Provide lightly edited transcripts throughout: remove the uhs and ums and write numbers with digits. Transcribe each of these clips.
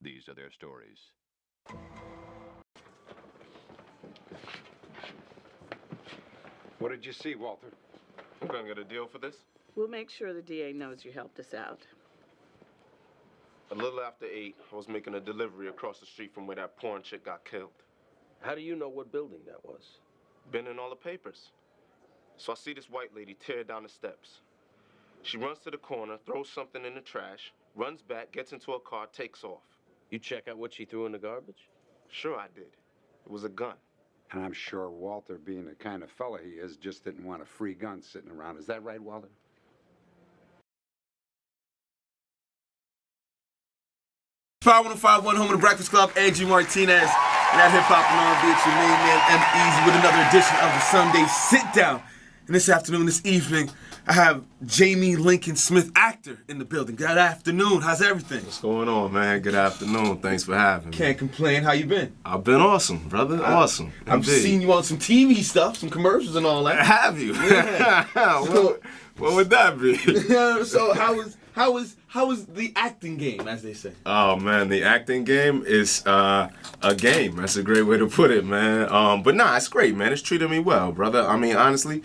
These are their stories. What did you see, Walter? I'm gonna get a deal for this. We'll make sure the DA knows you helped us out. A little after 8, I was making a delivery across the street from where that porn chick got killed. How do you know what building that was? Been in all the papers. So I see this white lady tear down the steps. She runs to the corner, throws something in the trash, runs back, gets into a car, takes off. You check out what she threw in the garbage? Sure I did. It was a gun. And I'm sure Walter, being the kind of fella he is, just didn't want a free gun sitting around. Is that right, Walter? 5151 home of the Breakfast Club, Angie Martinez, and that hip-hop and R&B, it's your main man, EmEz, with another edition of the Sunday Sit-Down. And this afternoon, this evening, I have Jaime Lincoln Smith, actor, in the building. Good afternoon. How's everything? What's going on, man? Good afternoon. Thanks for having me. Can't complain. How you been? I've been awesome, brother. Awesome. I've seen you on some TV stuff, some commercials and all that. Have you? Yeah. What would that be? So how is the acting game, as they say? Oh man, the acting game is a game. That's a great way to put it, man. But nah, it's great, man. It's treated me well, brother. I mean, honestly,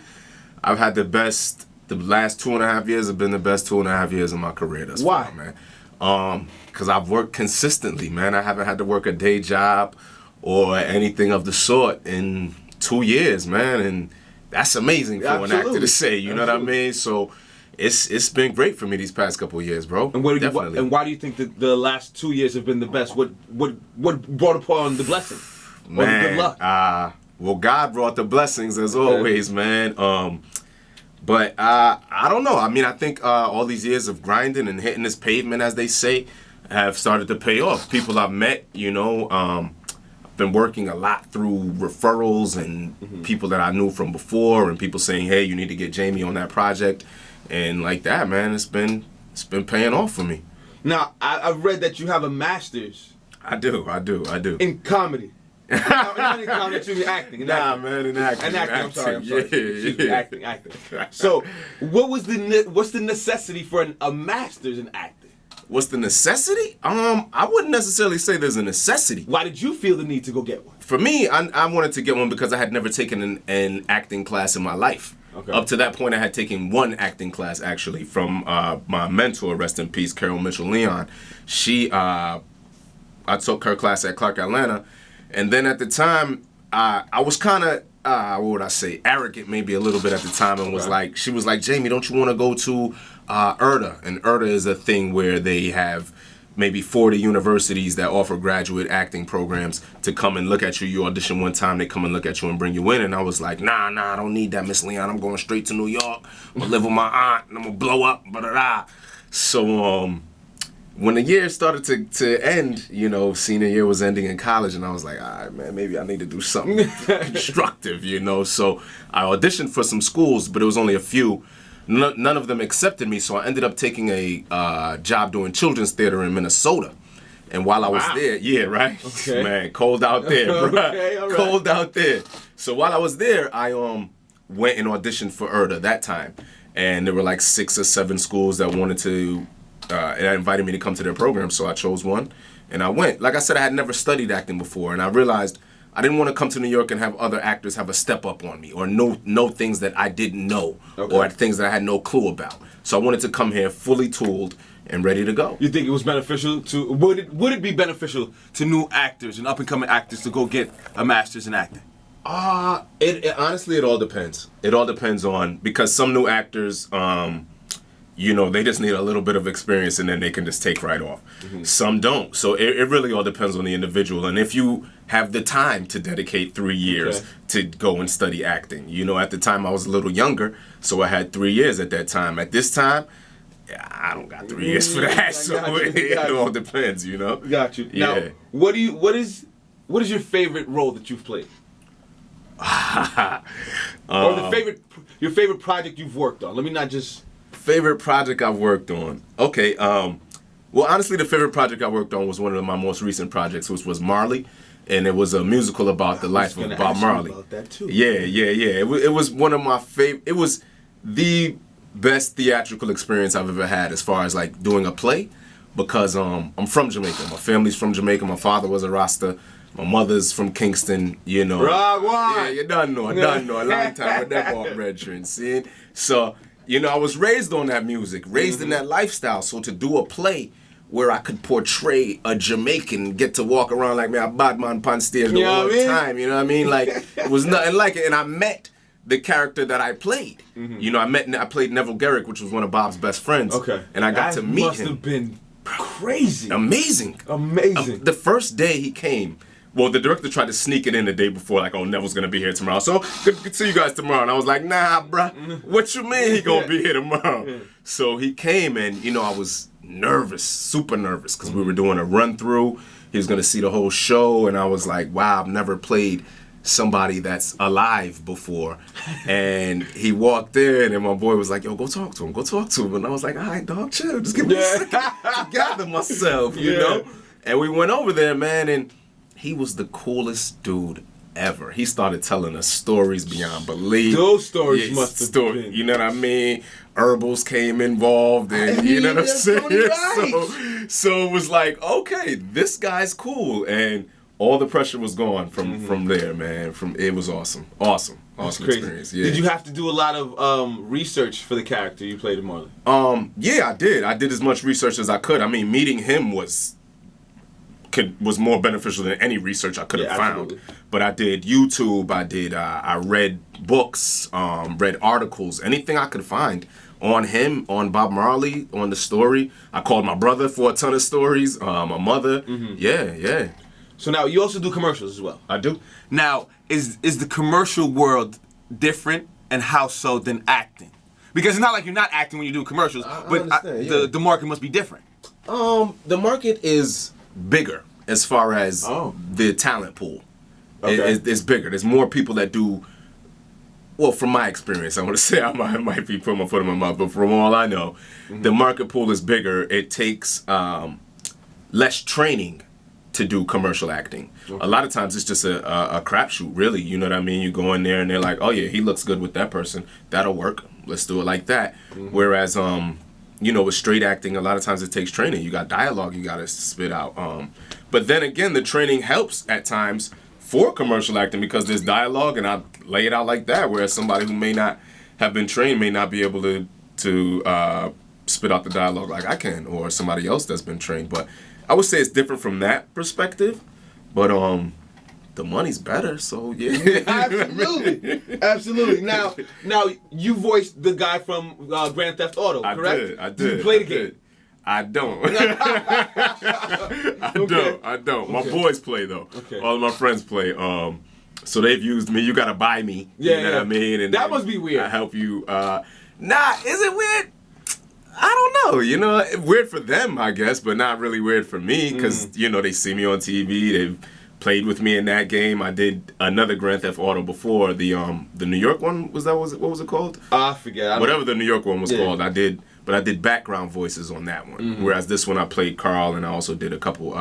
I've had the best. The last 2.5 years have been the best 2.5 years of my career thus far, man. Because I've worked consistently, man. I haven't had to work a day job or anything of the sort in 2 years, man. And that's amazing for an actor to say. You know what I mean? So it's been great for me these past couple of years, bro. And why do you think that the last 2 years have been the best? What brought upon the blessing? Or the good luck? Well, God brought the blessings as always, man. But I don't know. I mean, I think all these years of grinding and hitting this pavement, as they say, have started to pay off. People I've met, you know, I've been working a lot through referrals and people that I knew from before, and people saying, "Hey, you need to get Jaime on that project," and like that, man. It's been paying off for me. Now, I've read that you have a master's. I do. In comedy. Not in comedy, in acting. In acting. Man, in acting. I'm sorry. Yeah. Acting. So, what's the necessity for a master's in acting? What's the necessity? I wouldn't necessarily say there's a necessity. Why did you feel the need to go get one? For me, I wanted to get one because I had never taken an acting class in my life. Okay. Up to that point, I had taken one acting class, actually, from my mentor, rest in peace, Carol Mitchell-Leon. I took her class at Clark, Atlanta. And then at the time, I was kind of, what would I say, arrogant maybe a little bit at the time, and was like, she was like, Jaime, don't you want to go to ERTA? And ERTA is a thing where they have maybe 40 universities that offer graduate acting programs to come and look at you. You audition one time, they come and look at you and bring you in. And I was like, nah, I don't need that, Miss Leon. I'm going straight to New York. I'm going to live with my aunt, and I'm going to blow up, blah-da-da. So, when the year started to end, you know, senior year was ending in college, and I was like, all right, man, maybe I need to do something constructive, you know. So I auditioned for some schools, but it was only a few. None of them accepted me, so I ended up taking a job doing children's theater in Minnesota. And while I was there, Okay. Man, cold out there, bro. Okay, all right. Cold out there. So while I was there, I went and auditioned for ERTA that time. And there were like 6 or 7 schools that wanted to... and invited me to come to their program, so I chose one, and I went. Like I said, I had never studied acting before, and I realized I didn't want to come to New York and have other actors have a step up on me, or know things that I didn't know, or things that I had no clue about. So I wanted to come here fully tooled and ready to go. You think it was beneficial to, would it be beneficial to new actors and up-and-coming actors to go get a master's in acting? Honestly, it all depends. It all depends on, because some new actors, you know, they just need a little bit of experience and then they can just take right off. Some don't. So it really all depends on the individual. And if you have the time to dedicate 3 years to go and study acting. You know, at the time I was a little younger, so I had 3 years at that time. At this time, I don't got 3 years for that. So it all depends, you know? Got you. Yeah. Now, what is your favorite role that you've played? Or your favorite project you've worked on? Let me not just... Favorite project I've worked on. Okay, well, honestly, the favorite project I worked on was one of my most recent projects, which was Marley, and it was a musical about the life of Bob Marley. About that too. Yeah. It was one of my favorite. It was the best theatrical experience I've ever had as far as like doing a play, because I'm from Jamaica. My family's from Jamaica. My father was a Rasta. My mother's from Kingston, you know. Yeah, you done know. A long time with that ball brethren, see? So, you know, I was raised on that music, raised in that lifestyle. So to do a play where I could portray a Jamaican, get to walk around like me, a bad man pan stage the whole time, you know what I mean? Like, it was nothing like it. And I met the character that I played. You know, I played Neville Garrick, which was one of Bob's best friends. Okay. And I got to meet him. Must have been crazy. Amazing. Amazing. The first day he came, well, the director tried to sneak it in the day before, like, oh, Neville's gonna be here tomorrow. So, good to see you guys tomorrow. And I was like, nah, bruh, what you mean he gonna be here tomorrow? So he came and, you know, I was nervous, super nervous, because we were doing a run through. He was gonna see the whole show, and I was like, wow, I've never played somebody that's alive before. And he walked in, and my boy was like, yo, go talk to him. And I was like, all right, dog, chill, just give me a second to gather myself, you know? And we went over there, man, and he was the coolest dude ever. He started telling us stories beyond belief. Those stories must have been. You know what I mean? Herbals came involved, and you know what I'm saying? Right. So it was like, okay, this guy's cool, and all the pressure was gone from there, man. It was awesome experience. Yeah. Did you have to do a lot of research for the character you played in Marley? Yeah, I did. I did as much research as I could. I mean, meeting him was more beneficial than any research I could have found. Absolutely. But I did YouTube. I read books, read articles, anything I could find on him, on Bob Marley, on the story. I called my brother for a ton of stories. My mother. Yeah. So now you also do commercials as well. I do. Now, is the commercial world different, and how so, than acting? Because it's not like you're not acting when you do commercials, but understand, the market must be different. The market is bigger as far as the talent pool. Okay. It's bigger. There's more people that do. Well, from my experience, I want to say I might be putting my foot in my mouth, but from all I know, the market pool is bigger. It takes less training to do commercial acting. A lot of times it's just a crapshoot, really. You know what I mean? You go in there and they're like, oh yeah, he looks good with that person. That'll work. Let's do it like that. Whereas, you know, with straight acting, a lot of times it takes training. You got dialogue you got to spit out. But then again, the training helps at times for commercial acting because there's dialogue, and I lay it out like that, whereas somebody who may not have been trained may not be able to spit out the dialogue like I can, or somebody else that's been trained. But I would say it's different from that perspective. But the money's better, so yeah. Absolutely. Now you voiced the guy from Grand Theft Auto, correct? I did. Did you play the game? I don't. I don't. My boys play though. Okay. All of my friends play. So they've used me. You gotta buy me. Yeah, you know what I mean? And that must be weird. I help you. Nah, is it weird? I don't know. You know, weird for them, I guess, but not really weird for me because you know they see me on TV. They've played with me in that game. I did another Grand Theft Auto before the New York one. What was it called? I forget. Whatever the New York one was called, I did. But I did background voices on that one. Whereas this one I played Carl, and I also did a couple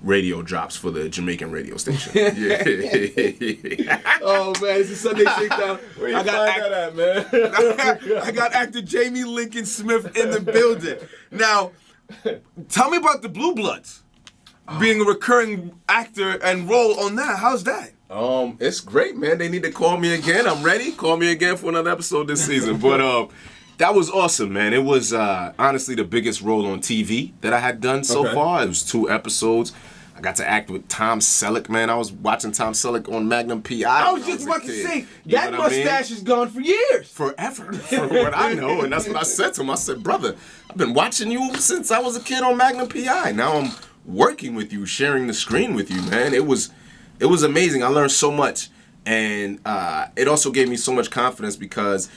radio drops for the Jamaican radio station. Yeah. Oh man, it's a Sunday Shakedown. Where you find that at, man? I got actor Jaime Lincoln Smith in the building. Now, tell me about the Blue Bloods. Being a recurring actor and role on that, how's that? It's great, man. They need to call me again. I'm ready. Call me again for another episode this season. But that was awesome, man. It was honestly the biggest role on TV that I had done so far. It was 2 episodes. I got to act with Tom Selleck, man. I was watching Tom Selleck on Magnum P.I. I was just about to say, that mustache is gone for years. Forever, for what I know. And that's what I said to him. I said, brother, I've been watching you since I was a kid on Magnum P.I. Now I'm working with you, sharing the screen with you, man. It was amazing. I learned so much. And it also gave me so much confidence because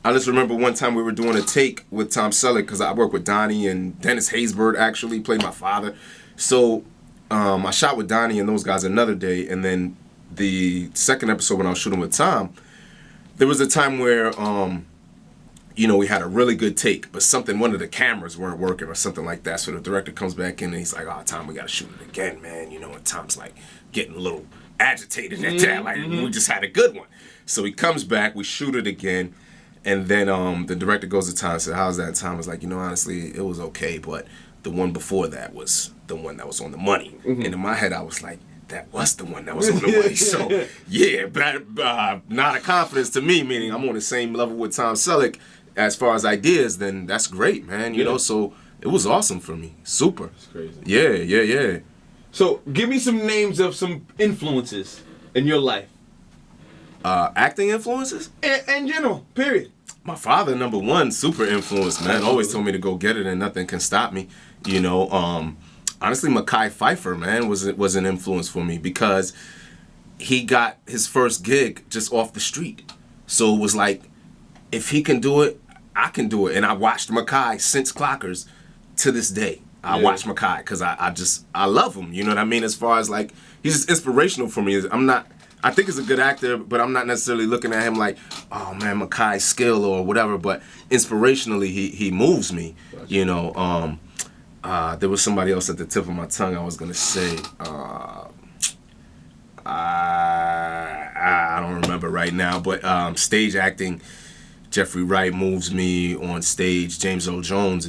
I just remember one time we were doing a take with Tom Selleck because I work with Donnie, and Dennis Haysbert actually played my father. So I shot with Donnie and those guys another day, and then the second episode when I was shooting with Tom, there was a time where you know, we had a really good take, but one of the cameras weren't working or something like that. So the director comes back in and he's like, oh, Tom, we got to shoot it again, man. You know, and Tom's like getting a little agitated at that. Like, we just had a good one. So he comes back, we shoot it again. And then the director goes to Tom and said, how's that? And Tom was like, honestly, it was okay, but the one before that was the one that was on the money. And in my head, I was like, that was the one that was on the money. So, yeah, but not a confidence to me, meaning I'm on the same level with Tom Selleck as far as ideas, then that's great, man. You know, so it was awesome for me. Super. That's crazy. Yeah. So, give me some names of some influences in your life. Acting influences? In general, period. My father, number one, super influenced, man. Always told me to go get it and nothing can stop me. Honestly, Mekhi Phifer, man, was an influence for me because he got his first gig just off the street. So it was like, if he can do it, I can do it. And I watched Mekhi since Clockers to this day. I watch Mekhi because I love him. You know what I mean? As far as like, he's just inspirational for me. I think he's a good actor, but I'm not necessarily looking at him like, oh man, Mekhi's skill or whatever. But inspirationally, he moves me. Gotcha. There was somebody else at the tip of my tongue I was gonna say. I don't remember right now, but stage acting, Jeffrey Wright moves me on stage. James Earl Jones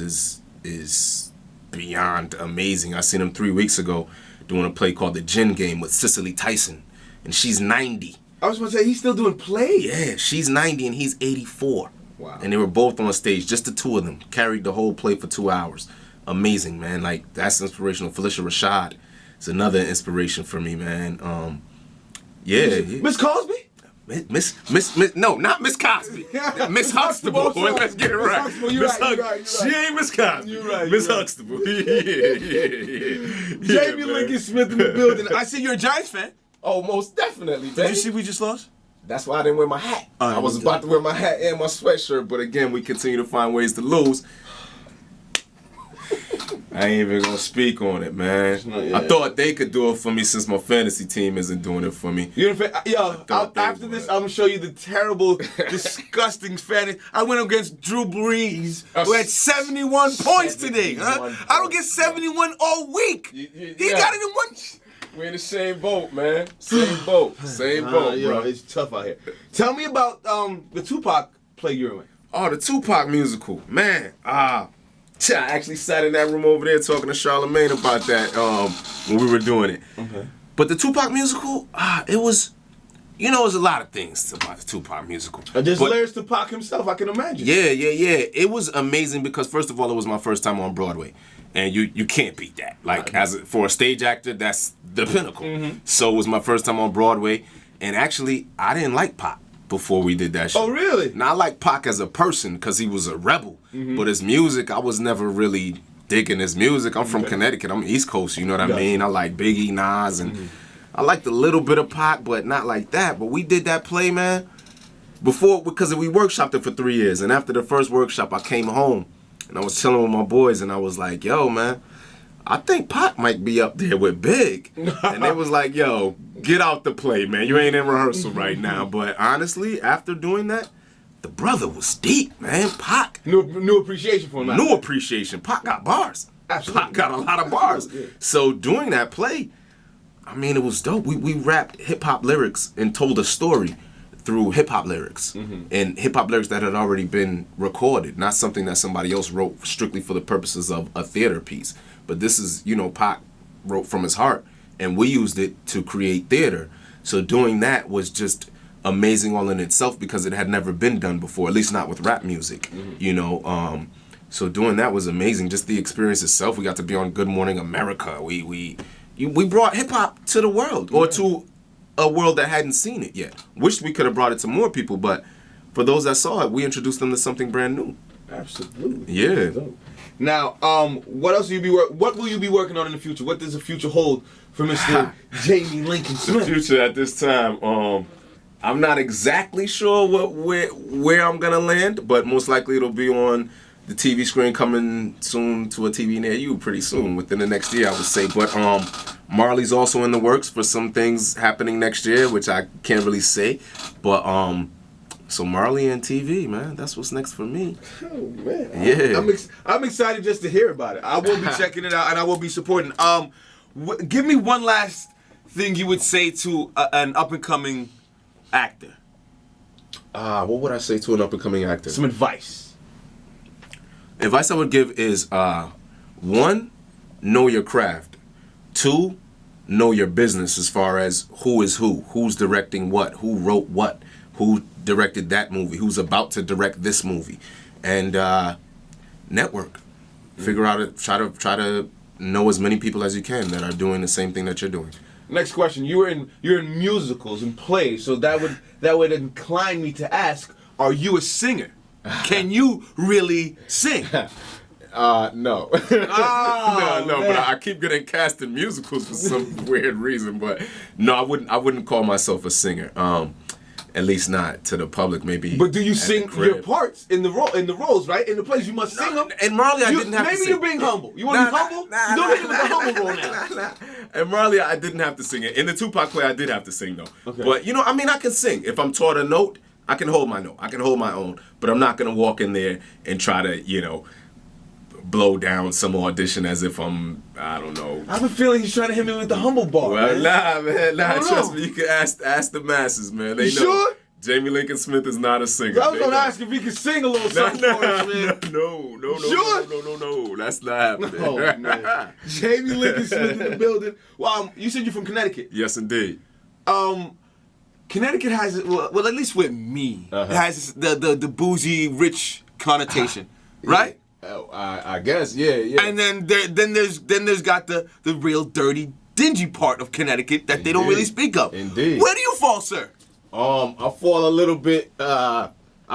is beyond amazing. I seen him 3 weeks ago doing a play called The Gin Game with Cicely Tyson, and she's 90. I was going to say, he's still doing plays? Yeah, she's 90 and he's 84. Wow. And they were both on stage, just the two of them, carried the whole play for 2 hours. Amazing, man. Like, that's inspirational. Felicia Rashad is another inspiration for me, man. Yeah. Miss Cosby? No, not Miss Cosby. Miss Huxtable. Let's get it right. Miss Huxtable. She ain't Miss Cosby. You're right. Miss Huxtable. Yeah. Jaime Lincoln Smith in the building. I see you're a Giants fan. Oh, most definitely, Did you see we just lost? That's why I didn't wear my hat. I was about to wear my hat and my sweatshirt, but again, we continue to find ways to lose. I ain't even gonna speak on it, man. I thought they could do it for me since my fantasy team isn't doing it for me. After this, I'm gonna show you the terrible, disgusting fantasy. I went against Drew Brees, who had 71 points today. Huh? I don't get 71 all week. He got it in one. We're in the same boat, man. Same boat, bro. It's tough out here. Tell me about the Tupac play you're in. Oh, the Tupac musical, man. I actually sat in that room over there talking to Charlamagne about that when we were doing it. Okay. But the Tupac musical, it was, there's a lot of things about the Tupac musical. There's layers to Pac himself, I can imagine. Yeah. It was amazing because, first of all, it was my first time on Broadway. And you can't beat that. Like, for a stage actor, that's the pinnacle. Mm-hmm. So it was my first time on Broadway. And actually, I didn't like Pac before we did that show. Oh, really? Now, I like Pac as a person because he was a rebel. Mm-hmm. But his music, I was never really digging his music. I'm from Connecticut. I'm East Coast, you know what I mean? I like Biggie, Nas, and I liked a little bit of Pac, but not like that. But we did that play, man, because we workshopped it for 3 years. And after the first workshop, I came home. And I was chilling with my boys, and I was like, yo, man, I think Pac might be up there with Big. And they was like, yo, get out the play, man. You ain't in rehearsal right now. But honestly, after doing that, the brother was deep, man. Pac. New appreciation for him. New appreciation. Pac got bars. Absolutely. Pac got a lot of bars. Yeah. So doing that play, I mean, it was dope. We rapped hip-hop lyrics and told a story through hip-hop lyrics, and hip-hop lyrics that had already been recorded, not something that somebody else wrote strictly for the purposes of a theater piece. But this is, Pac wrote from his heart, and we used it to create theater. So doing that was just amazing all in itself because it had never been done before, at least not with rap music, So doing that was amazing. Just the experience itself. We got to be on Good Morning America. We brought hip-hop to the world, or to a world that hadn't seen it yet. Wished we could have brought it to more people, but for those that saw it, we introduced them to something brand new. Absolutely. Yeah. Now, what else will you be what will you be working on in the future? What does the future hold for Mr. Jaime Lincoln Smith? The future at this time, I'm not exactly sure where I'm gonna land, but most likely it'll be on the TV screen, coming soon to a TV near you pretty soon, within the next year, I would say. But Marley's also in the works for some things happening next year, which I can't really say. But so Marley and TV, man, that's what's next for me. Oh man, yeah. I'm excited just to hear about it. I will be checking it out and I will be supporting. Give me one last thing you would say to an up and coming actor. What would I say to an up-and-coming actor? Some advice. Advice I would give is, 1, know your craft. 2, know your business as far as who is who's directing what, who wrote what, who directed that movie, who's about to direct this movie. And network. Figure out try to know as many people as you can that are doing the same thing that you're doing. Next question. You're in musicals and plays, so that would incline me to ask, are you a singer? Can you really sing? No. Oh, no, man. but I keep getting cast in musicals for some weird reason. But no, I wouldn't call myself a singer. At least not to the public, maybe. But do you at sing the crib. your parts in the roles, right? In the plays, you must sing them. And Marley, I didn't have to maybe sing. you're being humble. You want to be humble? You don't hit it with the humble role now. And Marley, I didn't have to sing it. In the Tupac play, I did have to sing though. Okay. But I can sing. If I'm taught a note, I can hold my note. I can hold my own. But I'm not gonna walk in there and try to, blow down some audition as if I don't know. I have a feeling he's trying to hit me with the humble bar. Well, man. trust me. You can ask the masses, man. They You know. sure? Jaime Lincoln Smith is not a singer. I was They gonna know. ask if he could sing a little something for us, man. No. Sure? No. That's not happening. Oh, man. Jaime Lincoln Smith in the building. Well, you said you're from Connecticut. Yes, indeed. Connecticut has, well, at least with me, it has the bougie, rich connotation, right? Oh, I guess, yeah. And then there's got the real dirty, dingy part of Connecticut that they don't Indeed. really speak of. Indeed. Where do you fall, sir? I fall a little bit. I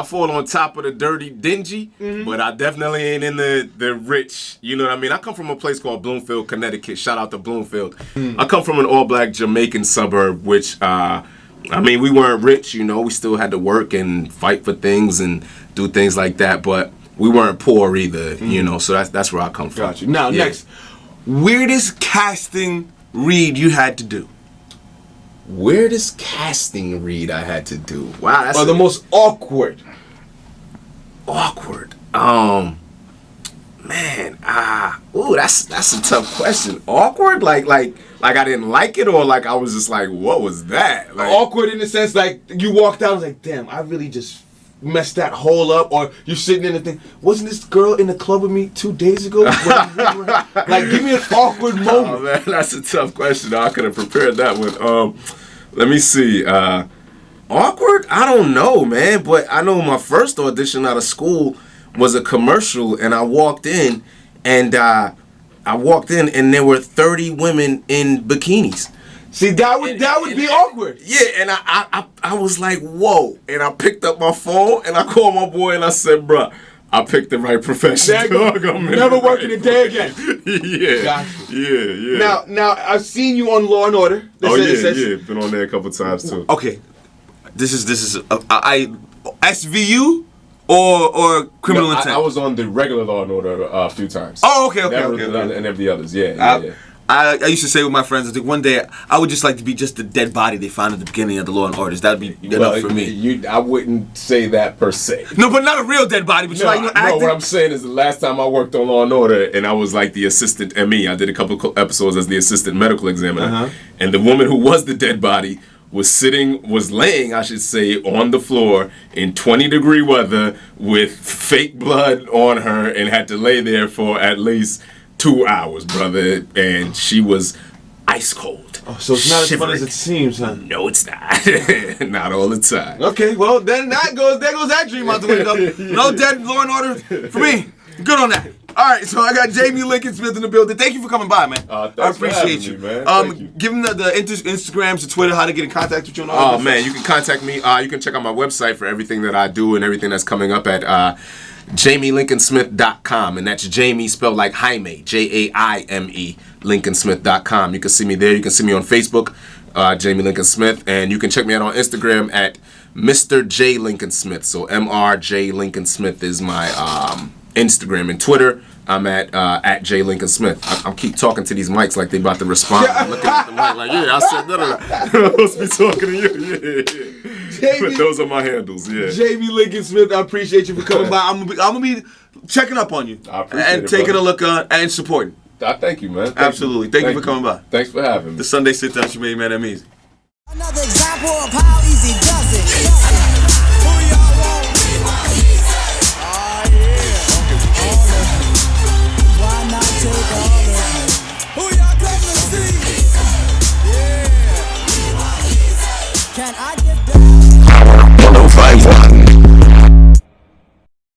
fall on top of the dirty, dingy, but I definitely ain't in the rich. You know what I mean? I come from a place called Bloomfield, Connecticut. Shout out to Bloomfield. I come from an all-black Jamaican suburb, which we weren't rich. We still had to work and fight for things and do things like that, but we weren't poor either. So that's where I come from. Got you. Now, Yeah. next, weirdest casting read you had to do? Weirdest casting read I had to do. Wow, that's Or the most awkward? awkward. Man, that's a tough question. Awkward, like I didn't like it, or like I was just like, what was that? Like, Awkward in the sense like you walked out and was like, damn, I really just messed that hole up. Or you're sitting in the thing, wasn't this girl in the club with me 2 days ago? Like, give me an awkward oh moment. man, that's a tough question. I could have prepared that one. Let me see. Awkward? I don't know, man. But I know my first audition out of school was a commercial, and I walked in, and there were 30 women in bikinis. See, that would be awkward. Yeah, and I was like, whoa. And I picked up my phone, and I called my boy, and I said, bruh, I picked the right profession. There you go. Dog. I'm in Never the working right a day again. Yeah. Gotcha. Yeah. Now I've seen you on Law and Order. Yeah. Been on there a couple times, too. Okay, this is SVU or criminal No, intent. I was on the regular Law and Order a few times. Oh, okay. And every others, yeah. I used to say with my friends, I think one day I would just like to be just the dead body they found at the beginning of the Law and Orders. That'd be enough for me. I wouldn't say that per se. No, but not a real dead body. But No, what I'm saying is the last time I worked on Law and Order, and I was like the assistant ME. I did a couple episodes as the assistant medical examiner, and the woman who was the dead body was laying, I should say, on the floor in 20-degree weather with fake blood on her, and had to lay there for at least 2 hours, brother, and she was ice cold. Oh, so it's not shivering. as fun as it seems, huh? No, it's not. Not all the time. Okay, well then there goes that dream out the window. No dead Law and Order for me. Good on that. All right, so I got Jaime Lincoln Smith in the building. Thank you for coming by, man. Thanks I appreciate for having you. me, man. Thank you. Give them the Instagrams, the Twitter, how to get in contact with you. And all Oh that man, stuff. you can contact me. You can check out my website for everything that I do and everything that's coming up at JaimeLincolnSmith.com, and that's Jaime spelled like Jaime, Jaime, LincolnSmith.com. You can see me there. You can see me on Facebook, Jaime Lincoln Smith, and you can check me out on Instagram at Mr. J Lincoln Smith. So MRJ Lincoln Smith is my Instagram, and Twitter I'm at J Lincoln Smith. I keep talking to these mics like they about to respond. I'm looking at the mic like, yeah, I said that. I'm supposed to be talking to you. Yeah. But those are my handles. Yeah. Jaime Lincoln Smith, I appreciate you for coming by. I'm gonna be checking up on you I appreciate and it, taking brother. a look and supporting. Thank you, man. Thank Absolutely. you. Thank you for coming by. Thanks for having me. The Sunday sit down, you made man, EmEz. Another example of how easy does it.